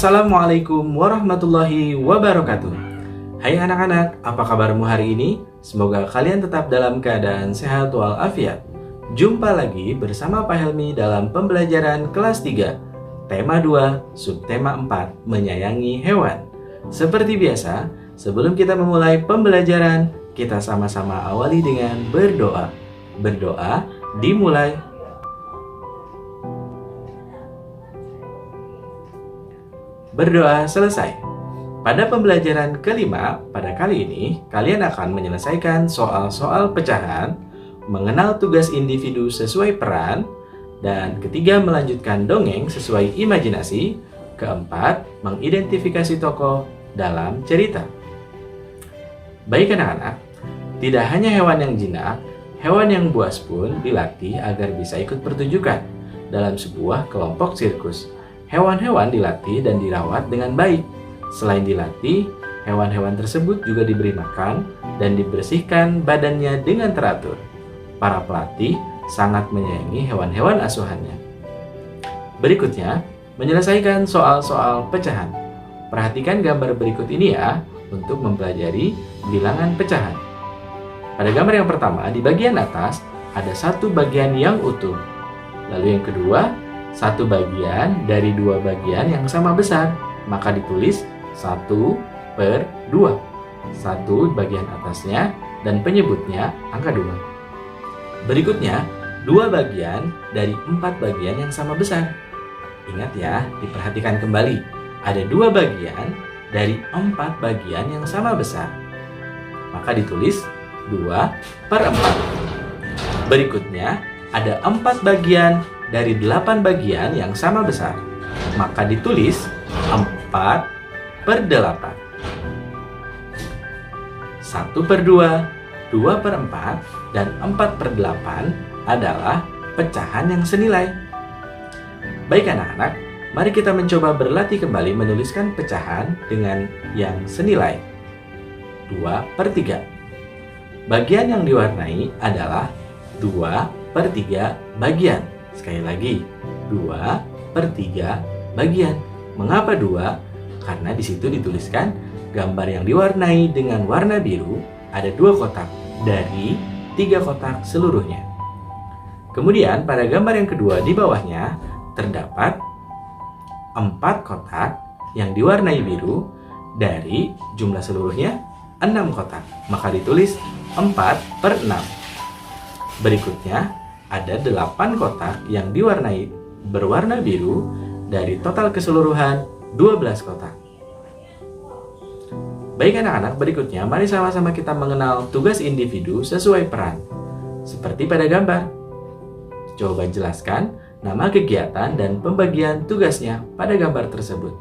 Assalamualaikum warahmatullahi wabarakatuh. Hai anak-anak, apa kabarmu hari ini? Semoga kalian tetap dalam keadaan sehat walafiat. Jumpa lagi bersama Pak Helmi dalam pembelajaran kelas 3, tema 2, subtema 4, menyayangi hewan. Seperti biasa, sebelum kita memulai pembelajaran, kita sama-sama awali dengan berdoa. Berdoa dimulai. Berdoa selesai. Pada pembelajaran kelima, pada kali ini, kalian akan menyelesaikan soal-soal pecahan, mengenal tugas individu sesuai peran, dan ketiga, melanjutkan dongeng sesuai imajinasi, keempat, mengidentifikasi tokoh dalam cerita. Baik anak-anak, tidak hanya hewan yang jinak, hewan yang buas pun dilatih agar bisa ikut pertunjukan dalam sebuah kelompok sirkus. Hewan-hewan dilatih dan dirawat dengan baik. Selain dilatih, hewan-hewan tersebut juga diberi makan dan dibersihkan badannya dengan teratur. Para pelatih sangat menyayangi hewan-hewan asuhannya. Berikutnya, menyelesaikan soal-soal pecahan. Perhatikan gambar berikut ini ya, untuk mempelajari bilangan pecahan. Pada gambar yang pertama, di bagian atas ada satu bagian yang utuh. Lalu yang kedua, satu bagian dari dua bagian yang sama besar, maka ditulis 1/2. Satu bagian atasnya dan penyebutnya angka 2. Berikutnya, dua bagian dari 4 bagian yang sama besar. Ingat ya, diperhatikan kembali. Ada dua bagian dari 4 bagian yang sama besar, maka ditulis 2/4. Berikutnya, ada 4 bagian dari 8 bagian yang sama besar, maka ditulis 4/8. 1/2, 2/4, dan 4/8 adalah pecahan yang senilai. Baik anak-anak, mari kita mencoba berlatih kembali menuliskan pecahan dengan yang senilai 2/3. Bagian yang diwarnai adalah 2/3 bagian. Sekali lagi, 2/3 bagian. Mengapa 2? Karena di situ dituliskan gambar yang diwarnai dengan warna biru ada 2 kotak dari 3 kotak seluruhnya. Kemudian pada gambar yang kedua di bawahnya terdapat 4 kotak yang diwarnai biru dari jumlah seluruhnya 6 kotak, maka ditulis 4/6. Berikutnya ada 8 kotak yang berwarna biru dari total keseluruhan 12 kotak. Baik anak-anak, berikutnya mari sama-sama kita mengenal tugas individu sesuai peran. Seperti pada gambar. Coba jelaskan nama kegiatan dan pembagian tugasnya pada gambar tersebut.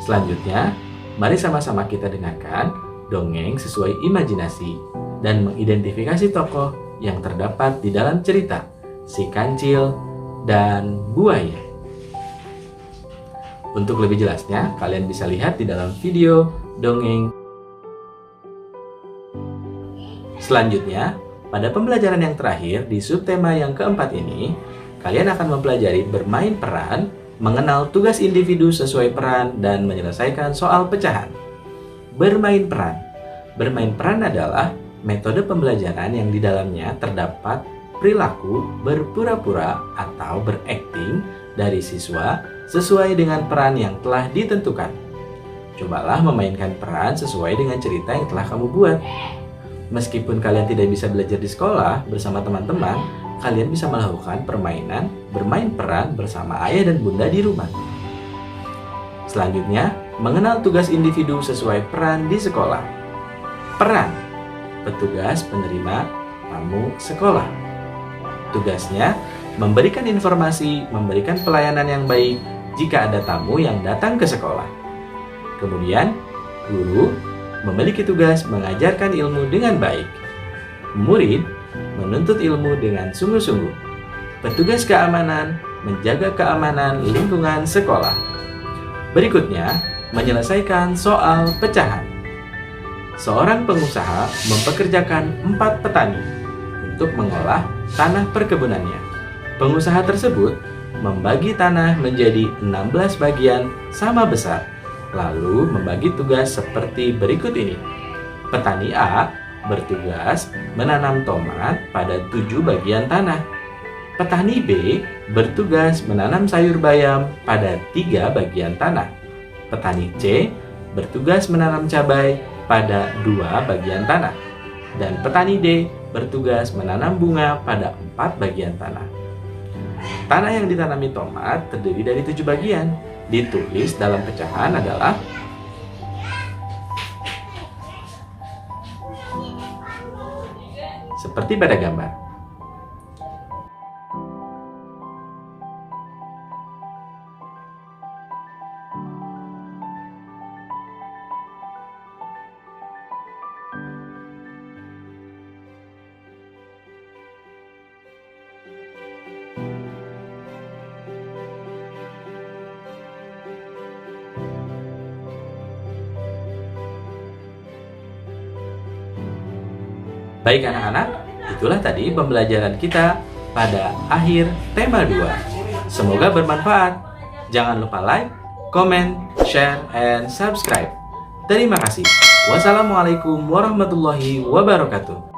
Selanjutnya, mari sama-sama kita dengarkan dongeng sesuai imajinasi dan mengidentifikasi tokoh yang terdapat di dalam cerita, si kancil dan buaya. Untuk lebih jelasnya, kalian bisa lihat di dalam video dongeng. Selanjutnya, pada pembelajaran yang terakhir di subtema yang keempat ini, kalian akan mempelajari bermain peran, mengenal tugas individu sesuai peran, dan menyelesaikan soal pecahan. Bermain peran. Bermain peran adalah metode pembelajaran yang di dalamnya terdapat perilaku berpura-pura atau berakting dari siswa sesuai dengan peran yang telah ditentukan. Cobalah memainkan peran sesuai dengan cerita yang telah kamu buat. Meskipun kalian tidak bisa belajar di sekolah bersama teman-teman, kalian bisa melakukan permainan bermain peran bersama ayah dan bunda di rumah. Selanjutnya, mengenal tugas individu sesuai peran di sekolah. Peran petugas penerima tamu sekolah. Tugasnya memberikan informasi, memberikan pelayanan yang baik jika ada tamu yang datang ke sekolah. Kemudian, guru memiliki tugas mengajarkan ilmu dengan baik. Murid menuntut ilmu dengan sungguh-sungguh. Petugas keamanan menjaga keamanan lingkungan sekolah. Berikutnya, menyelesaikan soal pecahan. Seorang pengusaha mempekerjakan 4 petani untuk mengolah tanah perkebunannya. Pengusaha tersebut membagi tanah menjadi 16 bagian sama besar, lalu membagi tugas seperti berikut ini. Petani A bertugas menanam tomat pada 7 bagian tanah. Petani B bertugas menanam sayur bayam pada 3 bagian tanah. Petani C bertugas menanam cabai pada 2 bagian tanah. Dan petani D bertugas menanam bunga pada 4 bagian tanah. Tanah yang ditanami tomat terdiri dari 7 bagian. Ditulis dalam pecahan adalah seperti pada gambar. Baik anak-anak, itulah tadi pembelajaran kita pada akhir tema 2. Semoga bermanfaat. Jangan lupa like, comment, share, and subscribe. Terima kasih. Wassalamualaikum warahmatullahi wabarakatuh.